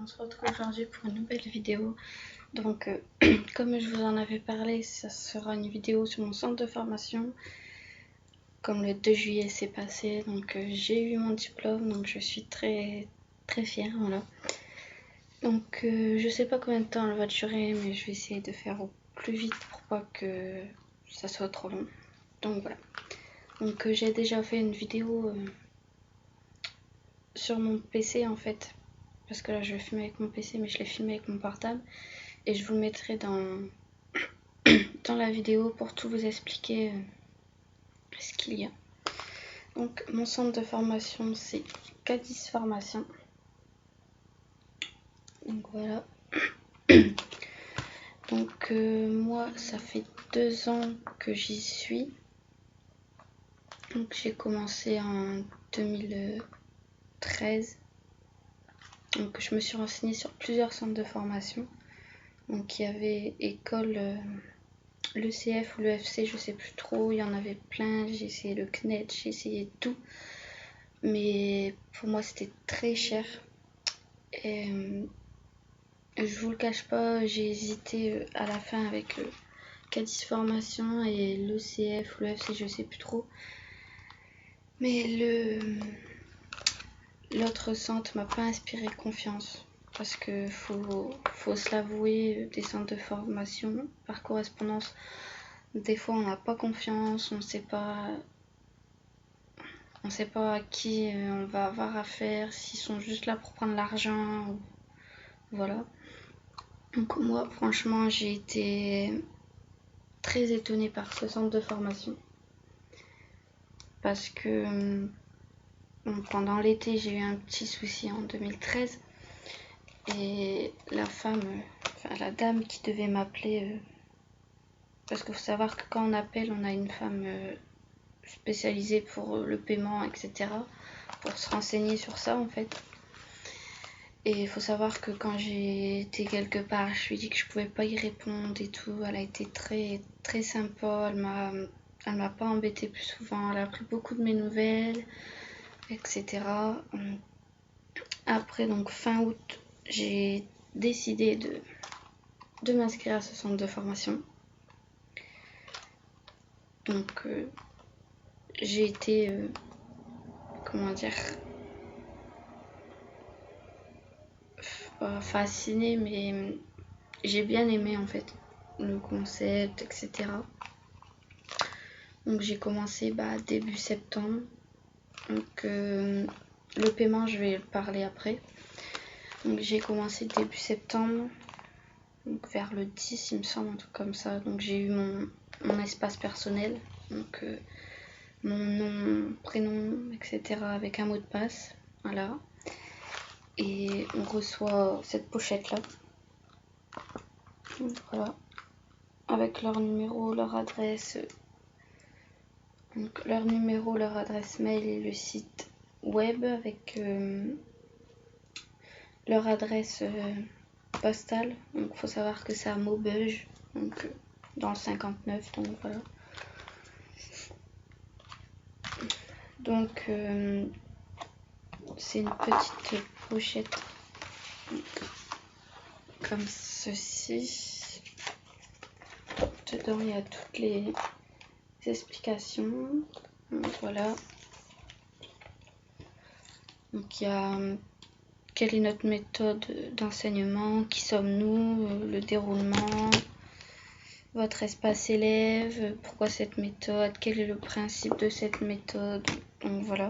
On se retrouve aujourd'hui pour une nouvelle vidéo. Donc comme je vous en avais parlé, ça sera une vidéo sur mon centre de formation. Comme le 2 juillet s'est passé, donc j'ai eu mon diplôme, donc je suis très fière, voilà. Donc je sais pas combien de temps elle va durer, mais je vais essayer de faire au plus vite pour pas que ça soit trop long. Donc voilà. Donc j'ai déjà fait une vidéo sur mon PC en fait, parce que là je vais filmer avec mon PC, mais je l'ai filmé avec mon portable, et je vous le mettrai dans la vidéo pour tout vous expliquer ce qu'il y a. Donc mon centre de formation c'est Cadis Formation. Donc voilà. Donc moi ça fait 2 ans que j'y suis. Donc j'ai commencé en 2013. Donc je me suis renseignée sur plusieurs centres de formation. Donc il y avait école l'ECF ou l'EFC, je sais plus trop, il y en avait plein, j'ai essayé le CNED, j'ai essayé tout, mais pour moi c'était très cher. Et je vous le cache pas, j'ai hésité à la fin avec Cadis Formation et l'ECF ou l'EFC, je sais plus trop. Mais l'autre centre m'a pas inspiré confiance. Parce que faut se l'avouer, des centres de formation par correspondance, des fois on n'a pas confiance, on sait pas à qui on va avoir affaire, s'ils sont juste là pour prendre l'argent, ou... voilà. Donc moi franchement j'ai été très étonnée par ce centre de formation. Parce que pendant l'été j'ai eu un petit souci en 2013. Et la dame qui devait m'appeler, parce qu'il faut savoir que quand on appelle, on a une femme spécialisée pour le paiement, etc. Pour se renseigner sur ça en fait. Et il faut savoir que quand j'ai été quelque part, je lui ai dit que je pouvais pas y répondre et tout. Elle a été très sympa, elle m'a pas embêtée plus souvent, elle a pris beaucoup de mes nouvelles, etc. Après donc fin août, j'ai décidé de m'inscrire à ce centre de formation. Donc j'ai été fascinée, mais j'ai bien aimé en fait le concept, etc. Donc j'ai commencé début septembre. Donc le paiement je vais parler après. Donc j'ai commencé début septembre, donc vers le 10 il me semble, un truc comme ça. Donc j'ai eu mon espace personnel, donc mon nom, prénom, etc. avec un mot de passe, voilà. Et on reçoit cette pochette là, donc voilà, avec leur numéro, leur adresse, donc leur numéro, leur adresse mail et le site web avec leur adresse postale. Donc il faut savoir que c'est à Maubeuge, donc dans le 59, donc voilà. Donc c'est une petite pochette comme ceci. Dedans il y a toutes les explications. Donc voilà. Donc il y a quelle est notre méthode d'enseignement, qui sommes-nous, le déroulement, votre espace élève, pourquoi cette méthode, quel est le principe de cette méthode. Donc voilà.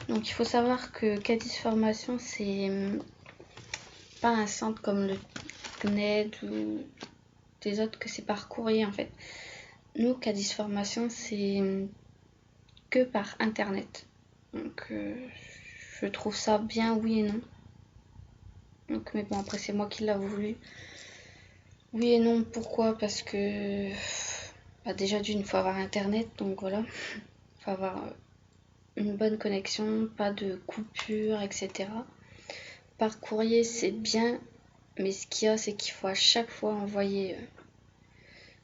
Donc il faut savoir que Cadis Formation c'est pas un centre comme le CNED ou des autres, que c'est par courrier en fait. Nous Cadis Formation c'est que par internet. Donc je trouve ça bien, oui et non. Donc mais bon, après c'est moi qui l'a voulu. Oui et non, pourquoi? Parce que déjà d'une, faut avoir internet, donc voilà. Faut avoir une bonne connexion, pas de coupure, etc. Par courrier c'est bien, mais ce qu'il y a c'est qu'il faut à chaque fois envoyer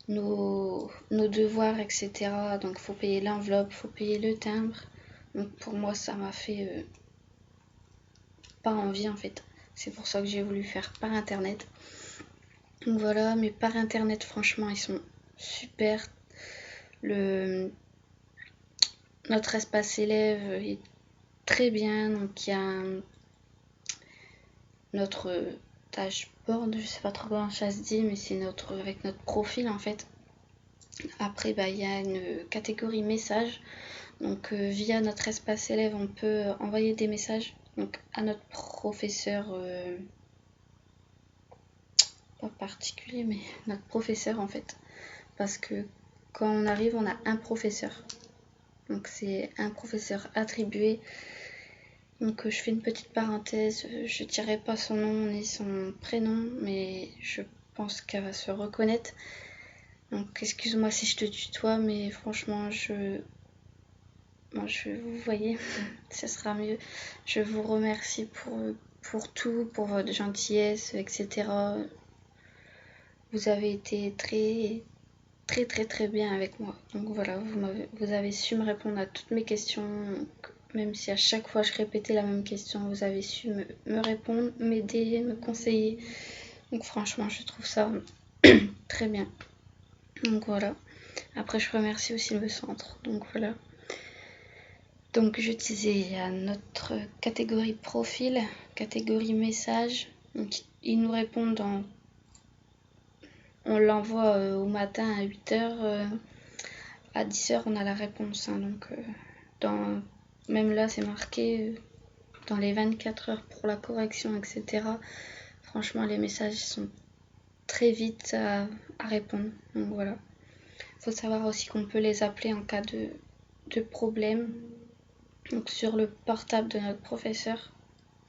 nos devoirs, etc. Donc faut payer l'enveloppe, faut payer le timbre. Donc pour moi ça m'a fait pas envie en fait. C'est pour ça que j'ai voulu faire par internet. Donc voilà, mais par internet franchement ils sont super. Notre espace élève est très bien, donc il y a notre dashboard, je sais pas trop comment ça se dit, mais c'est avec notre profil en fait. Après il y a une catégorie messages, donc via notre espace élève on peut envoyer des messages donc à notre professeur, pas particulier mais notre professeur en fait, parce que quand on arrive on a un professeur, donc c'est un professeur attribué. Donc je fais une petite parenthèse, je dirai pas son nom ni son prénom, mais je pense qu'elle va se reconnaître. Donc excuse-moi si je te tutoie, mais franchement vous voyez, ça sera mieux. Je vous remercie pour tout, pour votre gentillesse, etc. Vous avez été très très très très bien avec moi. Donc voilà, vous avez su me répondre à toutes mes questions. Même si à chaque fois je répétais la même question, vous avez su me répondre, m'aider, me conseiller. Donc franchement, je trouve ça très bien. Donc voilà. Après, je remercie aussi le centre. Donc voilà. Donc je disais, il y a notre catégorie profil, catégorie message. Donc ils nous répondent on l'envoie au matin à 8h. À 10h, on a la réponse. Hein, donc même là, c'est marqué dans les 24 heures pour la correction, etc. Franchement, les messages sont très vite à répondre. Donc voilà. Il faut savoir aussi qu'on peut les appeler en cas de problème. Donc sur le portable de notre professeur,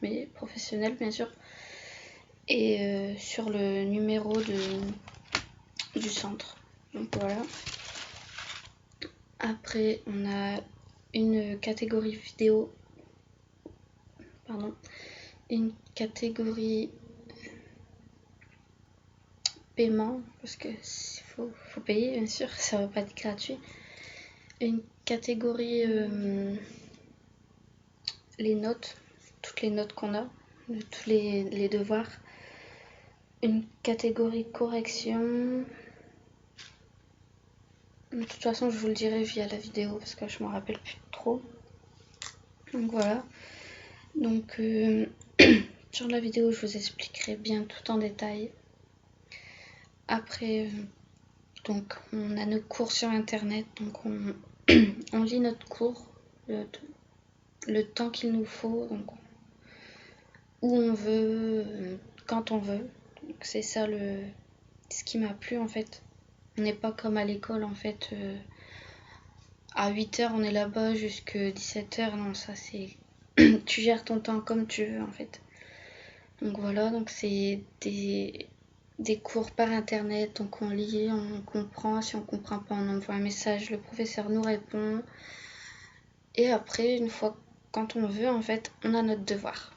mais professionnel bien sûr. Et sur le numéro du centre. Donc voilà. Après, on a une catégorie vidéo. Pardon. Une catégorie paiement, parce que faut payer bien sûr, ça va pas être gratuit. Une catégorie les notes, toutes les notes qu'on a, tous les devoirs. Une catégorie correction. De toute façon, je vous le dirai via la vidéo parce que je m'en rappelle plus trop. Donc voilà. Donc sur la vidéo, je vous expliquerai bien tout en détail. Après, donc on a nos cours sur internet, donc on lit notre cours le temps qu'il nous faut, donc où on veut, quand on veut. Donc c'est ça ce qui m'a plu en fait. On n'est pas comme à l'école en fait. À 8h on est là-bas jusqu'à 17h. Non, ça c'est tu gères ton temps comme tu veux en fait. Donc voilà, donc c'est des cours par internet, donc on lit, on comprend, si on comprend pas on envoie un message, le professeur nous répond. Et après, une fois quand on veut en fait, on a notre devoir.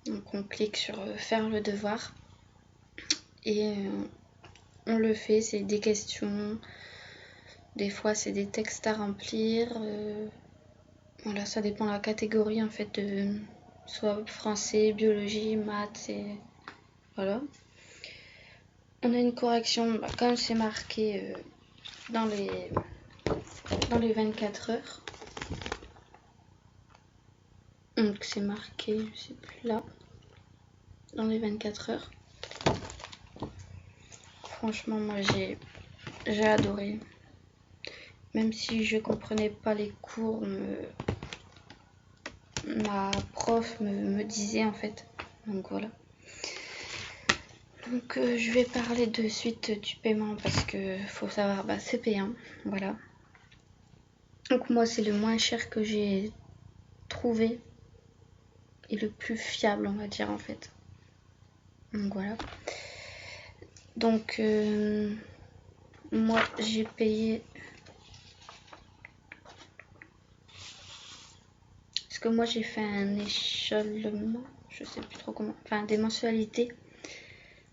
Donc on clique sur faire le devoir et on le fait, c'est des questions, des fois c'est des textes à remplir. Voilà, ça dépend de la catégorie en fait, soit français, biologie, maths, et voilà. On a une correction, comme c'est marqué dans les 24 heures. Donc c'est marqué, je sais plus là, dans les 24 heures. Franchement, moi j'ai adoré. Même si je comprenais pas les cours, ma prof me disait en fait. Donc voilà. Donc je vais parler de suite du paiement parce que faut savoir, c'est payant. Voilà. Donc moi c'est le moins cher que j'ai trouvé et le plus fiable on va dire en fait. Donc voilà. Donc moi j'ai payé, parce que moi j'ai fait un échelonnement, je sais plus trop comment, enfin des mensualités.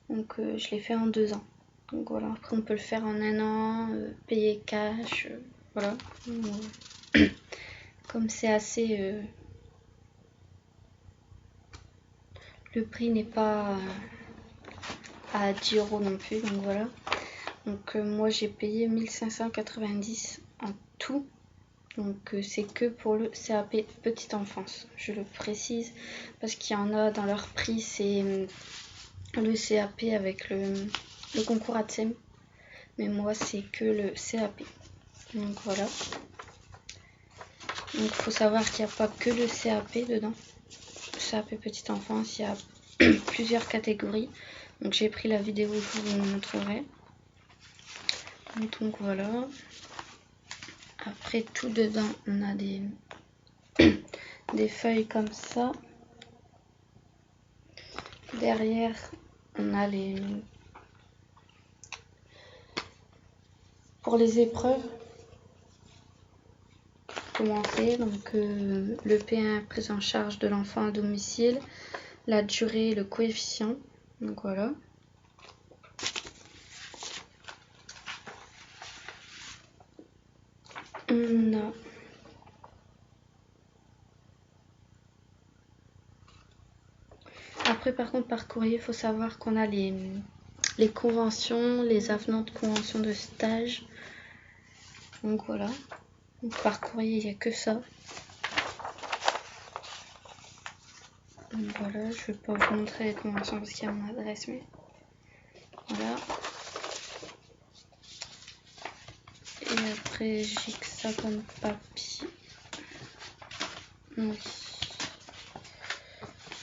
Donc je l'ai fait en 2 ans. Donc voilà, après on peut le faire en 1 an, payer cash, voilà. Comme c'est assez le prix n'est pas à 10 € non plus, donc voilà. Donc moi j'ai payé 1590 en tout. Donc c'est que pour le CAP petite enfance, je le précise, parce qu'il y en a dans leur prix, c'est le CAP avec le concours ATSEM. Mais moi c'est que le CAP. Donc voilà. Donc il faut savoir qu'il n'y a pas que le CAP dedans. CAP petite enfance, il y a plusieurs catégories. Donc j'ai pris la vidéo, je vous montrerai. Donc voilà. Après tout dedans, on a des feuilles comme ça. Derrière, on a pour les épreuves. Commencer, donc le P1 prise en charge de l'enfant à domicile, la durée, le coefficient. Donc voilà. On a après par contre par courrier, il faut savoir qu'on a les conventions, les avenants de convention de stage. Donc voilà. Donc, par courrier, il n'y a que ça. Donc voilà, je ne vais pas vous montrer les conventions parce qu'il y a mon adresse, mais voilà. Et après, j'ai que ça comme papier. Oui.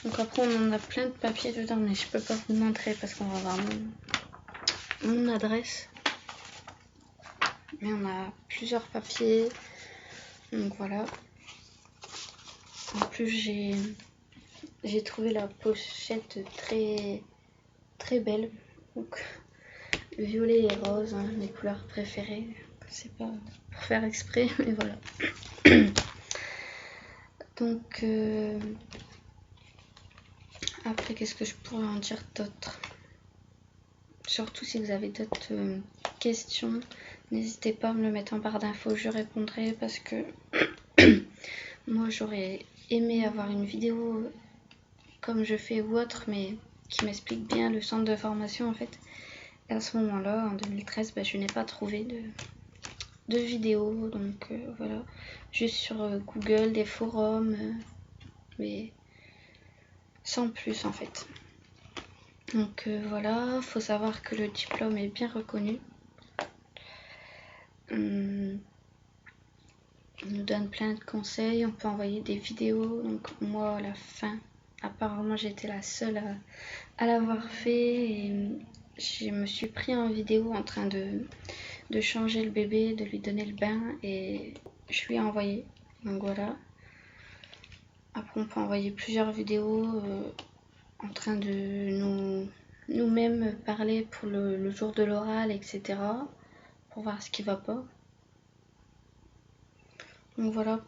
Donc après, on en a plein de papiers dedans, mais je peux pas vous montrer parce qu'on va avoir mon adresse. Mais on a plusieurs papiers. Donc voilà. En plus, j'ai trouvé la pochette très très belle. Donc violet et rose, hein, mes couleurs préférées. C'est pas pour faire exprès, mais voilà. Donc après, qu'est-ce que je pourrais en dire d'autre? Surtout si vous avez d'autres questions, n'hésitez pas à me le mettre en barre d'infos, je répondrai parce que moi j'aurais aimé avoir une vidéo comme je fais ou autre, mais qui m'explique bien le centre de formation en fait. Et à ce moment-là, en 2013, je n'ai pas trouvé de vidéo, donc voilà, juste sur Google, des forums, mais sans plus en fait. Donc voilà, faut savoir que le diplôme est bien reconnu. On nous donne plein de conseils, on peut envoyer des vidéos. Donc moi à la fin, apparemment j'étais la seule à l'avoir fait. Et je me suis pris en vidéo en train de changer le bébé, de lui donner le bain et je lui ai envoyé. Donc voilà. Après on peut envoyer plusieurs vidéos en train de nous-mêmes parler pour le jour de l'oral, etc. Pour voir ce qui va pas. Donc voilà,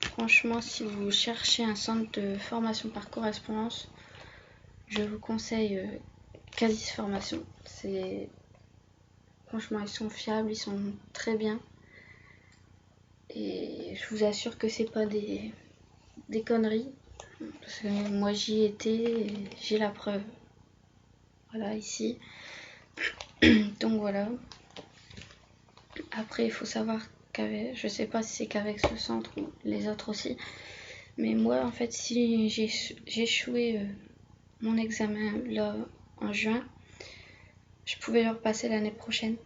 franchement si vous cherchez un centre de formation par correspondance, je vous conseille Casis Formation. Franchement ils sont fiables, ils sont très bien. Et je vous assure que c'est pas des conneries. Parce que moi j'y étais et j'ai la preuve. Voilà ici. Donc voilà. Après il faut savoir qu'avec, je sais pas si c'est qu'avec ce centre ou les autres aussi, mais moi en fait si j'ai échoué mon examen là en juin, je pouvais le repasser l'année prochaine.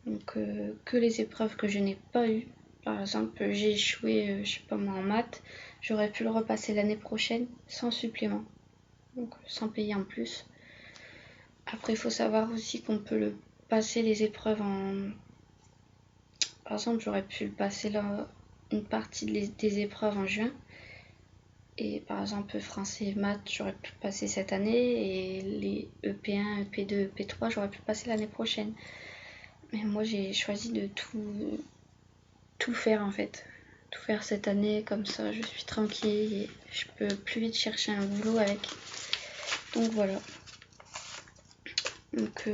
Donc que les épreuves que je n'ai pas eues, par exemple j'ai échoué je sais pas moi en maths, j'aurais pu le repasser l'année prochaine sans supplément, donc sans payer en plus. Après il faut savoir aussi qu'on peut le passer les épreuves en... Par exemple j'aurais pu le passer là une partie des épreuves en juin. Et par exemple français et maths j'aurais pu le passer cette année et les EP1, EP2, EP3 j'aurais pu le passer l'année prochaine. Mais moi j'ai choisi de tout faire en fait. Tout faire cette année, comme ça je suis tranquille et je peux plus vite chercher un boulot avec. Donc voilà. Donc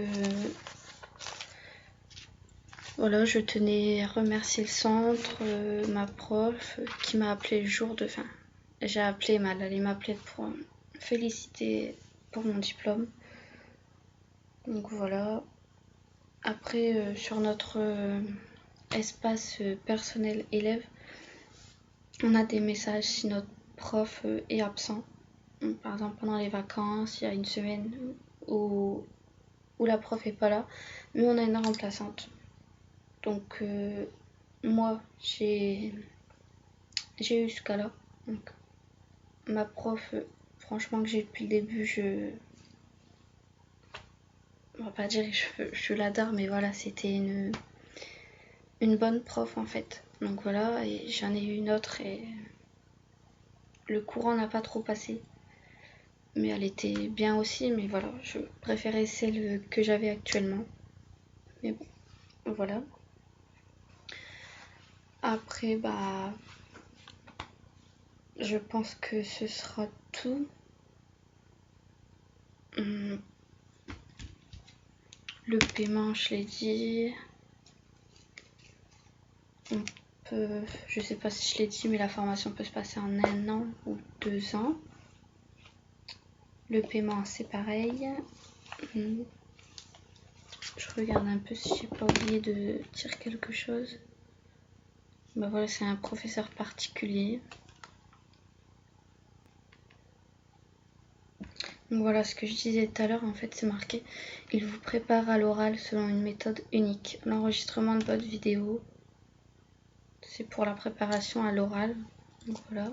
voilà, je tenais à remercier le centre, ma prof qui m'a appelé le jour de... Enfin, j'ai appelé, elle allait m'appeler pour féliciter pour mon diplôme. Donc voilà. Après, sur notre espace personnel élève, on a des messages si notre prof est absent. Donc, par exemple, pendant les vacances, il y a une semaine où la prof est pas là, mais on a une remplaçante. Donc moi, j'ai eu ce cas-là. Donc ma prof, franchement, que j'ai depuis le début, on va pas dire que je l'adore, mais voilà, c'était une bonne prof en fait. Donc voilà, et j'en ai eu une autre et le courant n'a pas trop passé. Mais elle était bien aussi, mais voilà, je préférais celle que j'avais actuellement. Mais bon, voilà. Après, bah, je pense que ce sera tout. Le paiement, je l'ai dit. On peut, je sais pas si je l'ai dit, mais la formation peut se passer en 1 an ou 2 ans. Le paiement, c'est pareil. Je regarde un peu si j'ai pas oublié de dire quelque chose. Bah voilà, c'est un professeur particulier. Donc voilà ce que je disais tout à l'heure, en fait c'est marqué. Il vous prépare à l'oral selon une méthode unique. L'enregistrement de votre vidéo, c'est pour la préparation à l'oral. Donc voilà.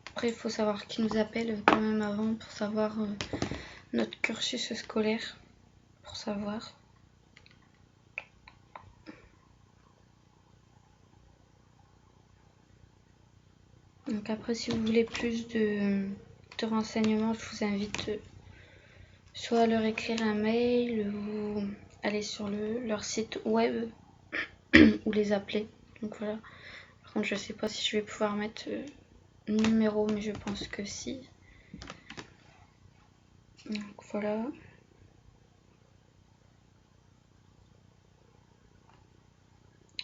Après, il faut savoir qui nous appelle quand même avant pour savoir notre cursus scolaire. Pour savoir. Donc après, si vous voulez plus de renseignements, je vous invite soit à leur écrire un mail ou aller sur leur site web ou les appeler. Donc voilà. Par contre, je sais pas si je vais pouvoir mettre numéro, mais je pense que si. Donc voilà.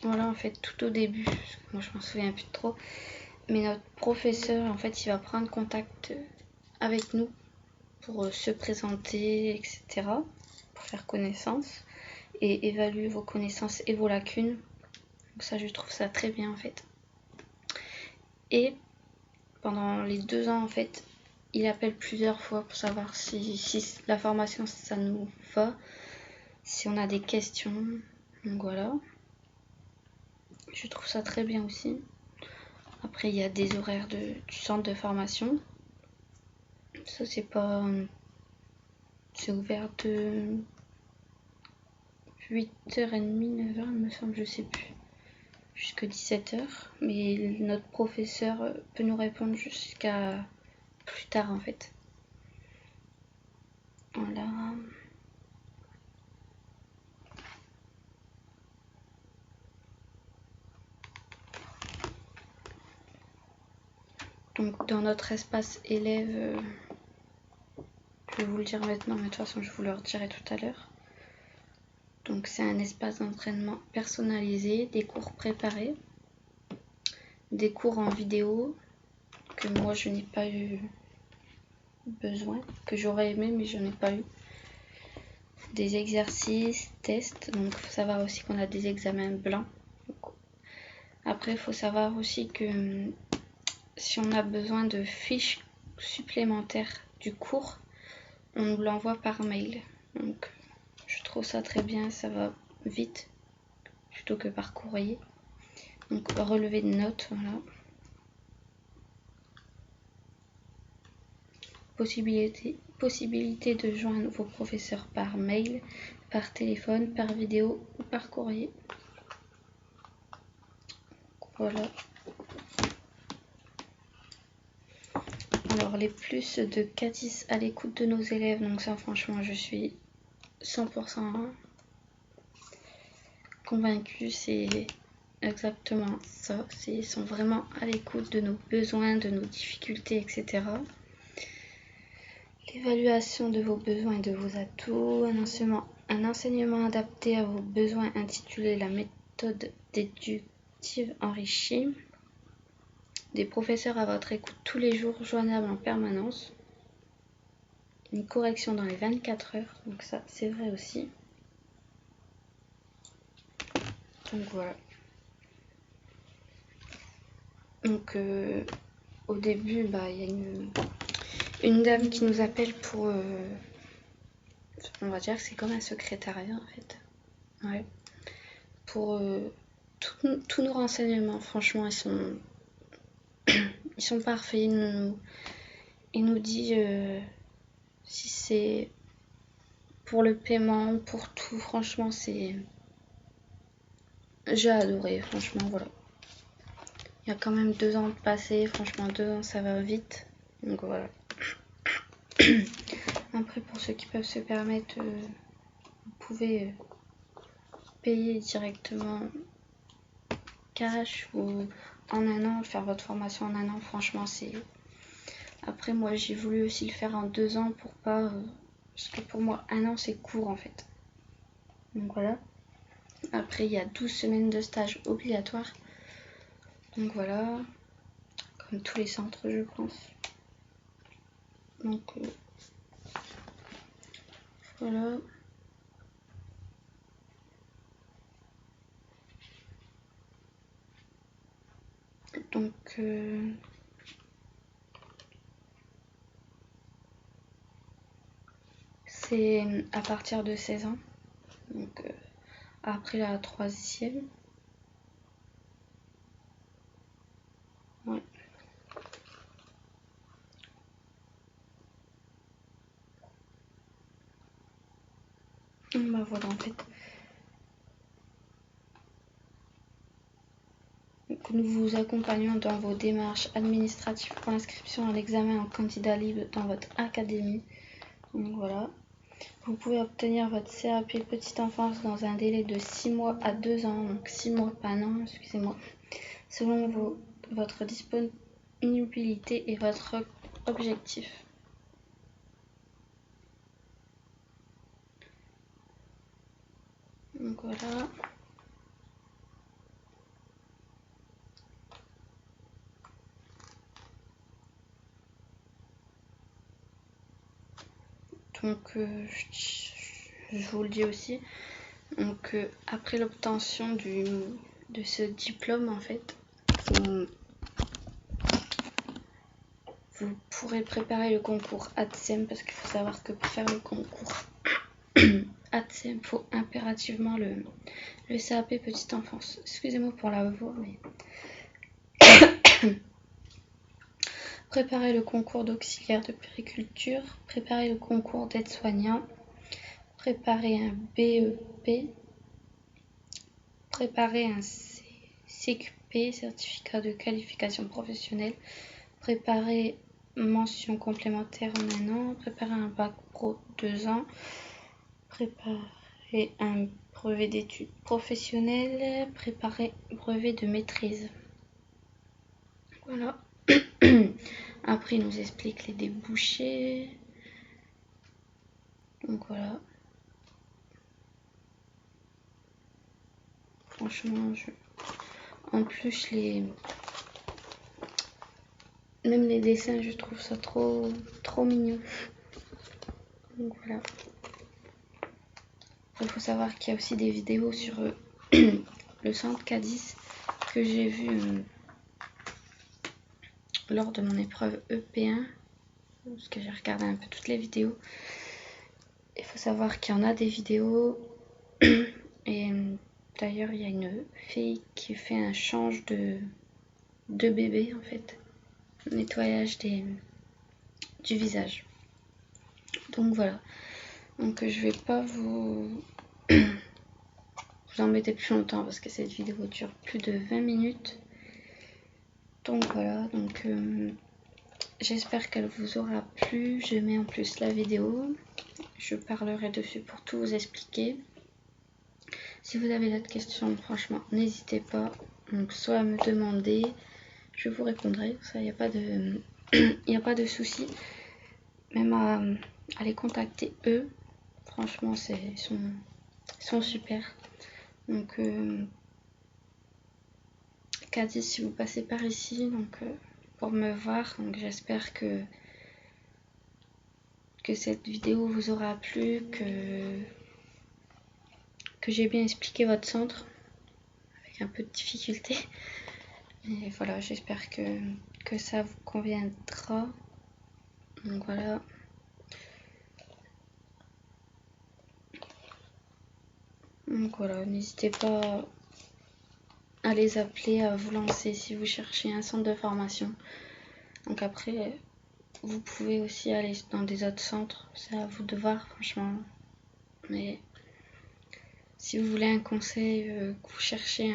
Voilà, en fait, tout au début, moi je m'en souviens plus trop, mais notre professeur, en fait, il va prendre contact avec nous pour se présenter, etc., pour faire connaissance et évaluer vos connaissances et vos lacunes. Donc ça, je trouve ça très bien, en fait. Et pendant les 2 ans, en fait, il appelle plusieurs fois pour savoir si la formation, ça nous va, si on a des questions. Donc voilà. Je trouve ça très bien aussi. Après, il y a des horaires du centre de formation. Ça, c'est pas... C'est ouvert de 8h30, 9h, il me semble, je sais plus. Jusqu'à 17h. Mais notre professeur peut nous répondre jusqu'à plus tard, en fait. Voilà. Donc, dans notre espace élève, je vais vous le dire maintenant, mais de toute façon, je vous le redirai tout à l'heure. Donc, c'est un espace d'entraînement personnalisé, des cours préparés, des cours en vidéo que moi, je n'ai pas eu besoin, que j'aurais aimé, mais je n'ai pas eu. Des exercices, tests. Donc, il faut savoir aussi qu'on a des examens blancs. Après, il faut savoir aussi que si on a besoin de fiches supplémentaires du cours, on nous l'envoie par mail. Donc, je trouve ça très bien, ça va vite plutôt que par courrier. Donc, relevé de notes, voilà. Possibilité de joindre vos professeurs par mail, par téléphone, par vidéo ou par courrier. Voilà. Alors les plus de Cadis à l'écoute de nos élèves, donc ça franchement je suis 100% convaincue, c'est exactement ça. Ils sont vraiment à l'écoute de nos besoins, de nos difficultés, etc. L'évaluation de vos besoins et de vos atouts, un enseignement adapté à vos besoins intitulé la méthode déductive enrichie, des professeurs à votre écoute tous les jours, joignables en permanence, une correction dans les 24 heures, donc ça c'est vrai aussi. Donc voilà. Donc au début, il y a une dame qui nous appelle pour... on va dire que c'est comme un secrétariat en fait. Ouais. Pour tous nos renseignements, franchement, ils sont parfaits. Il nous dit si c'est pour le paiement, pour tout. Franchement, j'ai adoré, franchement, voilà. Il y a quand même 2 ans de passé, franchement 2 ans ça va vite, donc voilà. Après pour ceux qui peuvent se permettre, vous pouvez payer directement cash ou en un an, faire votre formation en un an, franchement c'est... Après moi j'ai voulu aussi le faire en 2 ans pour pas... parce que pour moi 1 an c'est court en fait. Donc voilà. Après il y a 12 semaines de stage obligatoire. Donc voilà. Comme tous les centres je pense. Donc voilà. Donc c'est à partir de 16 ans. Donc après la 3e. Ouais. Bah voilà en fait. Donc, nous vous accompagnons dans vos démarches administratives pour l'inscription à l'examen en candidat libre dans votre académie. Donc voilà. Vous pouvez obtenir votre CAP petite enfance dans un délai de 6 mois à 2 ans. Donc 6 mois, pas un an, excusez-moi. Selon votre disponibilité et votre objectif. Donc voilà. Donc je vous le dis aussi. Donc après l'obtention de ce diplôme en fait, vous pourrez préparer le concours ATSEM parce qu'il faut savoir que pour faire le concours ATSEM, il faut impérativement le CAP petite enfance. Excusez-moi pour la voix, mais... Préparer le concours d'auxiliaire de périculture, préparer le concours d'aide-soignant, préparer un BEP, préparer un CQP, certificat de qualification professionnelle, préparer mention complémentaire en 1 an, préparer un bac pro 2 ans, préparer un brevet d'études professionnelles, préparer brevet de maîtrise. Voilà. Après, il nous explique les débouchés. Donc voilà. Franchement, en plus, même les dessins, je trouve ça trop mignon. Donc voilà. Il faut savoir qu'il y a aussi des vidéos sur le centre Cadiz que j'ai vu lors de mon épreuve EP1. Parce que j'ai regardé un peu toutes les vidéos. Il faut savoir qu'il y en a des vidéos. Et d'ailleurs, il y a une fille qui fait un change de bébé en fait. Nettoyage du visage. Donc voilà. Donc je vais pas vous embêter plus longtemps parce que cette vidéo dure plus de 20 minutes. Donc voilà. Donc j'espère qu'elle vous aura plu. Je mets en plus la vidéo. Je parlerai dessus pour tout vous expliquer. Si vous avez d'autres questions, franchement, n'hésitez pas. Donc soit à me demander, je vous répondrai. Ça, il n'y a pas de, il n'y a pas de souci. Même à les contacter eux. franchement, ils sont super. Donc, Cadiz, si vous passez par ici, donc pour me voir, donc j'espère que cette vidéo vous aura plu, que j'ai bien expliqué votre centre avec un peu de difficulté. Et voilà, j'espère que ça vous conviendra. Donc voilà. Donc voilà, n'hésitez pas à les appeler, à vous lancer si vous cherchez un centre de formation. Donc après, vous pouvez aussi aller dans des autres centres, c'est à vous de voir franchement. Mais si vous voulez un conseil, que vous cherchez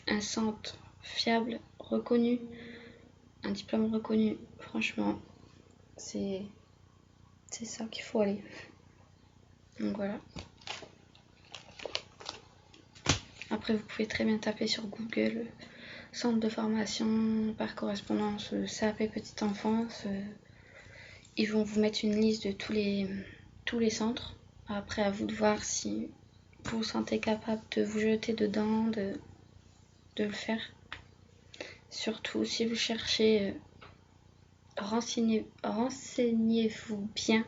un centre fiable, reconnu, un diplôme reconnu, franchement, c'est ça qu'il faut aller. Donc voilà. Après, vous pouvez très bien taper sur Google centre de formation par correspondance CAP petite enfance. Ils vont vous mettre une liste de tous les centres. Après, à vous de voir si vous vous sentez capable de vous jeter dedans, de le faire. Surtout si vous cherchez, renseignez-vous bien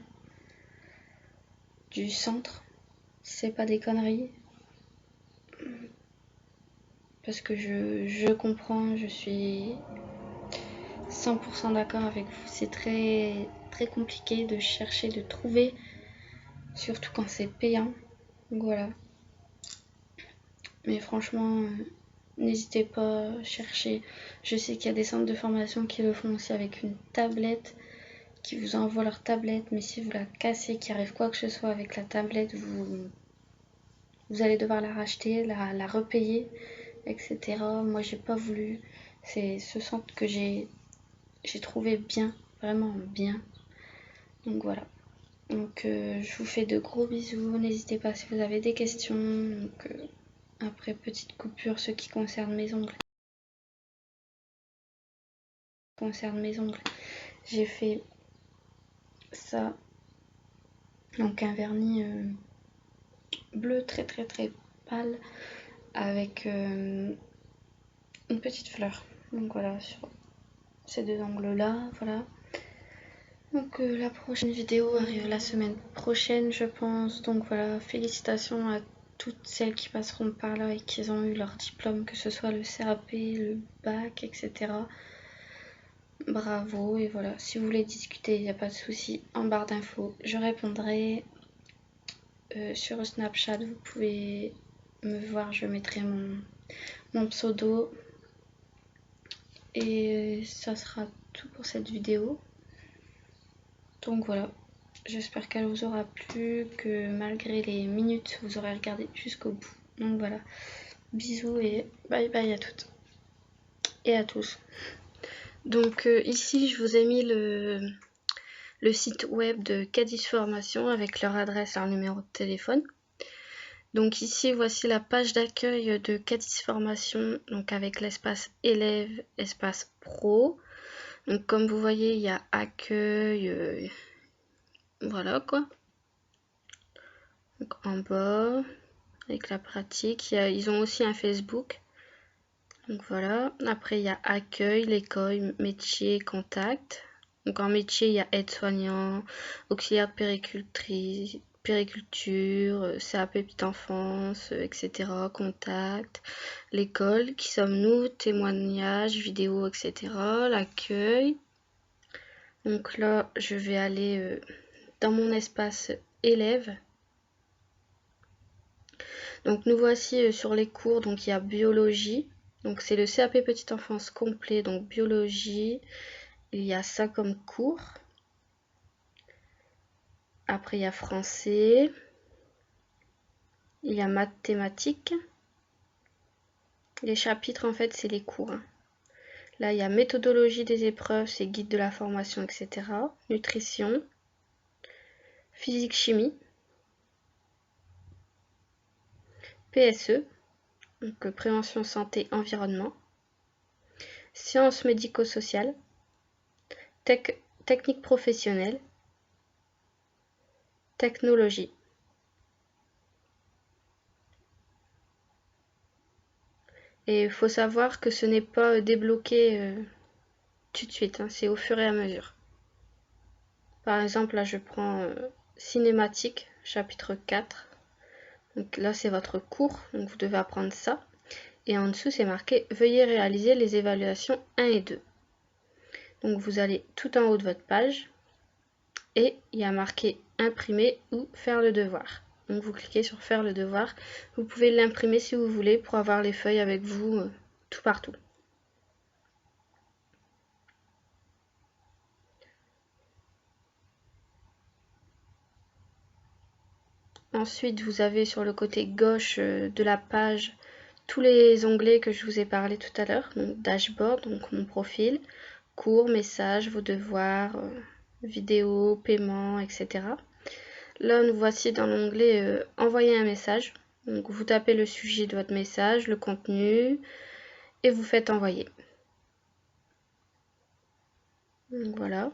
du centre. C'est pas des conneries. Parce que je comprends, je suis 100% d'accord avec vous. C'est très, très compliqué de chercher, de trouver, surtout quand c'est payant. Donc voilà. Mais franchement, n'hésitez pas à chercher. Je sais qu'il y a des centres de formation qui le font aussi avec une tablette, qui vous envoient leur tablette. Mais si vous la cassez, qu'il arrive quoi que ce soit avec la tablette, vous allez devoir la racheter, la repayer, etc. Moi, j'ai pas voulu. C'est ce centre que j'ai trouvé bien, vraiment bien. Donc voilà. Donc je vous fais de gros bisous. N'hésitez pas si vous avez des questions. Donc, après, petite coupure, ce qui concerne mes ongles. J'ai fait ça. Donc un vernis bleu très très très pâle avec une petite fleur. Donc voilà, sur ces deux ongles là, voilà. Donc la prochaine vidéo arrive la semaine prochaine, je pense. Donc voilà, félicitations à toutes celles qui passeront par là et qui ont eu leur diplôme, que ce soit le CAP, le bac, etc. Bravo, et voilà, si vous voulez discuter, il n'y a pas de souci, en barre d'infos, je répondrai. Sur Snapchat, vous pouvez me voir, je mettrai mon pseudo. Et ça sera tout pour cette vidéo. Donc voilà, j'espère qu'elle vous aura plu, que malgré les minutes, vous aurez regardé jusqu'au bout. Donc voilà, bisous et bye bye à toutes et à tous. Donc ici, je vous ai mis le site web de Cadiz Formation avec leur adresse, leur numéro de téléphone. Donc ici, voici la page d'accueil de Cadiz Formation, donc avec l'espace élève, espace pro. Donc comme vous voyez, il y a accueil, voilà quoi. Donc en bas, avec la pratique, ils ont aussi un Facebook. Donc voilà, après il y a accueil, l'école, métier, contact. Donc en métier, il y a aide-soignant, auxiliaire de périculture, CAP petite enfance, etc. Contact, l'école, qui sommes-nous, témoignages, vidéos, etc. L'accueil. Donc là, je vais aller dans mon espace élève. Donc nous voici sur les cours, donc il y a biologie. Donc c'est le CAP petite enfance complet, donc biologie, il y a ça comme cours. Après il y a français, il y a mathématiques. Les chapitres en fait c'est les cours. Là il y a méthodologie des épreuves, c'est guide de la formation, etc. Nutrition, physique chimie, PSE, donc prévention santé environnement, sciences médico-sociales, technique professionnelle, technologie. Et il faut savoir que ce n'est pas débloqué tout de suite, hein, c'est au fur et à mesure. Par exemple, là je prends cinématique, chapitre 4. Donc là c'est votre cours, donc vous devez apprendre ça. Et en dessous c'est marqué veuillez réaliser les évaluations 1 et 2. Donc vous allez tout en haut de votre page et il y a marqué imprimer ou faire le devoir. Donc vous cliquez sur faire le devoir. Vous pouvez l'imprimer si vous voulez pour avoir les feuilles avec vous tout partout. Ensuite, vous avez sur le côté gauche de la page tous les onglets que je vous ai parlé tout à l'heure. Donc dashboard, donc mon profil, cours, messages, vos devoirs, vidéos, paiement, etc. Là, nous voici dans l'onglet envoyer un message. Donc vous tapez le sujet de votre message, le contenu, et vous faites envoyer. Donc voilà.